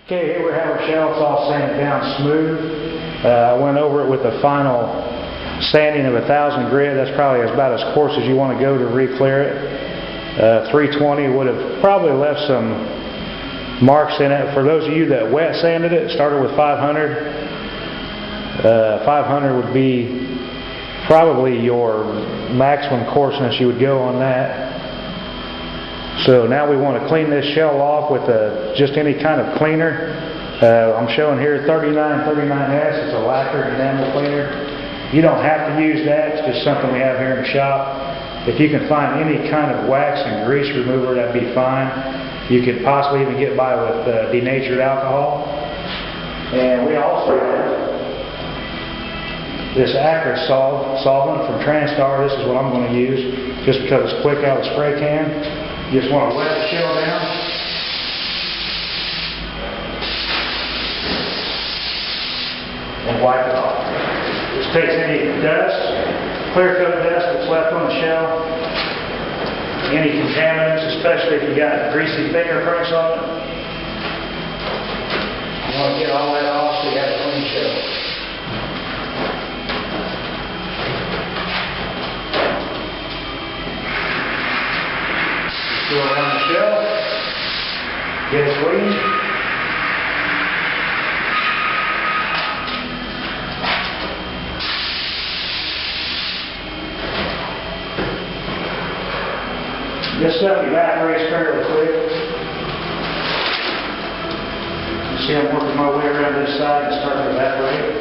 Okay, here we have our shell. It's all sanded down smooth. I went over it with the final sanding of 1000 grit. That's probably about as coarse as you want to go to re-clear it. 320 would have probably left some marks in it. For those of you that wet sanded it, started with 500. 500 would be probably your maximum coarseness you would go on that. So now we want to clean this shell off with just any kind of cleaner. I'm showing here 3939S. It's a lacquer enamel cleaner. You don't have to use that. It's just something we have here in the shop. If you can find any kind of wax and grease remover, that'd be fine. You could possibly even get by with denatured alcohol. And we also have this aqueous solvent from TranStar. This is what I'm going to use just because it's quick out of the spray can. You just want to wet the shell down. And wipe it off. This takes any dust, clear coat dust that's left on the shell, any contaminants, especially if you got greasy fingerprints on it. You want to get all that off so you have a clean shell. Go around the shell, get it clean. This stuff evaporates fairly quick. You see I'm working my way around this side and starting to evaporate.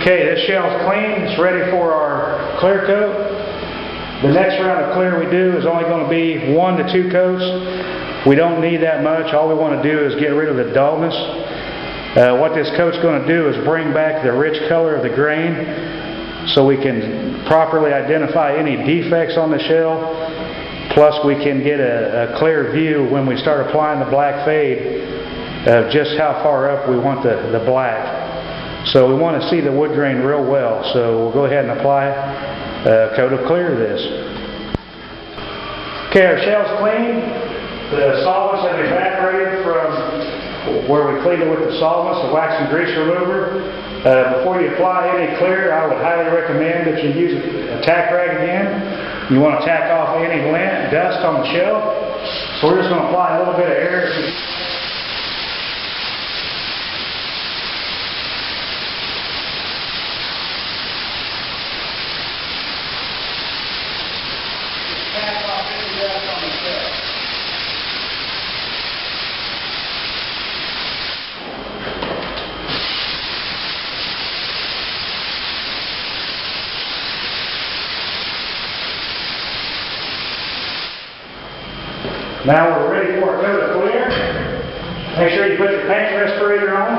Okay, this shell's clean. It's ready for our clear coat. The next round of clear we do is only going to be 1 to 2 coats. We don't need that much. All we want to do is get rid of the dullness. What this coat's going to do is bring back the rich color of the grain so we can properly identify any defects on the shell. Plus we can get a clear view when we start applying the black fade of just how far up we want the black. So we want to see the wood grain real well, so we'll go ahead and apply a coat of clear to this. Okay, our shell's clean. The solvents have evaporated from where we cleaned it with the solvents, the wax and grease remover. Before you apply any clear, I would highly recommend that you use a tack rag again. You want to tack off any lint, dust on the shell. So we're just going to apply a little bit of air. Now we're ready for a coat of clear. Make sure you put your paint respirator on.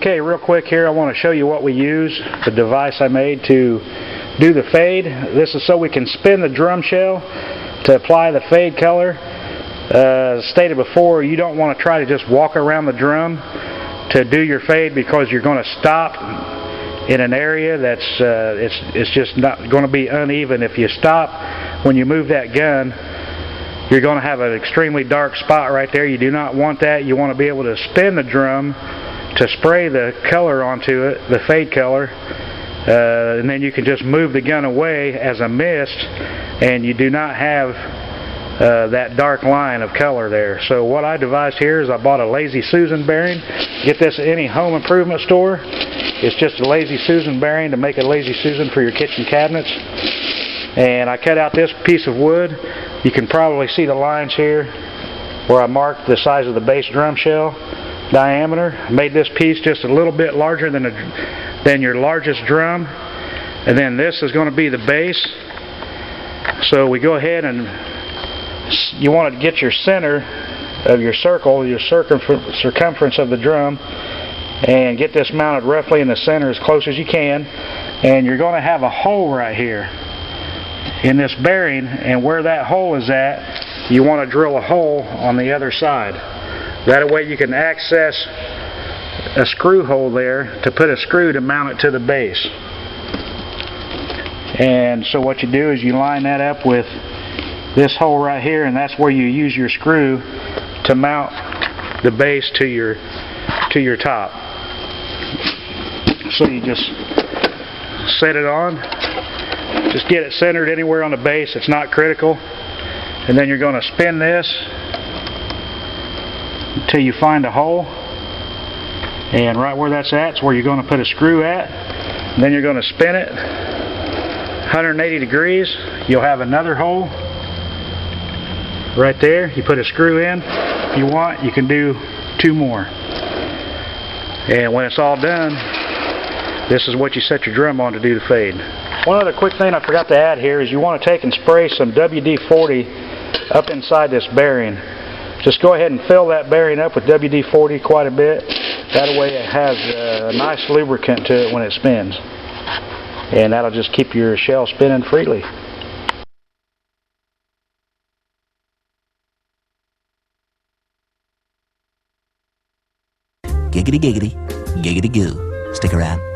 Okay, real quick here, I want to show you what we use, the device I made to do the fade. This is so we can spin the drum shell to apply the fade color. As stated before, you don't want to try to just walk around the drum to do your fade because you're going to stop in an area that's it's just not going to be uneven. If you stop when you move that gun, you're going to have an extremely dark spot right there. You do not want that. You want to be able to spin the drum to spray the color onto it, the fade color, and then you can just move the gun away as a mist and you do not have that dark line of color there. So what I devised here is I bought a Lazy Susan bearing. Get this at any home improvement store. It's just a Lazy Susan bearing to make a Lazy Susan for your kitchen cabinets. And I cut out this piece of wood. You can probably see the lines here where I marked the size of the base drum shell. diameter. Made this piece just a little bit larger than your largest drum, and then this is going to be the base. So we go ahead and you want to get your center of your circle, your circumference of the drum, and get this mounted roughly in the center as close as you can. And you're going to have a hole right here in this bearing, and where that hole is at, you want to drill a hole on the other side. That way you can access a screw hole there to put a screw to mount it to the base. And so what you do is you line that up with this hole right here, and that's where you use your screw to mount the base to your top. So you just set it on, just get it centered anywhere on the base. It's not critical. And then you're going to spin this until you find a hole, and right where that's at is where you're going to put a screw at. And then you're going to spin it 180 degrees. You'll have another hole right there. You put a screw in. If you want, you can do 2 more. And when it's all done, this is what you set your drum on to do the fade. One other quick thing I forgot to add here is you want to take and spray some WD-40 up inside this bearing. Just go ahead and fill that bearing up with WD-40 quite a bit. That way it has a nice lubricant to it when it spins. And that'll just keep your shell spinning freely. Giggity giggity, giggity goo. Stick around.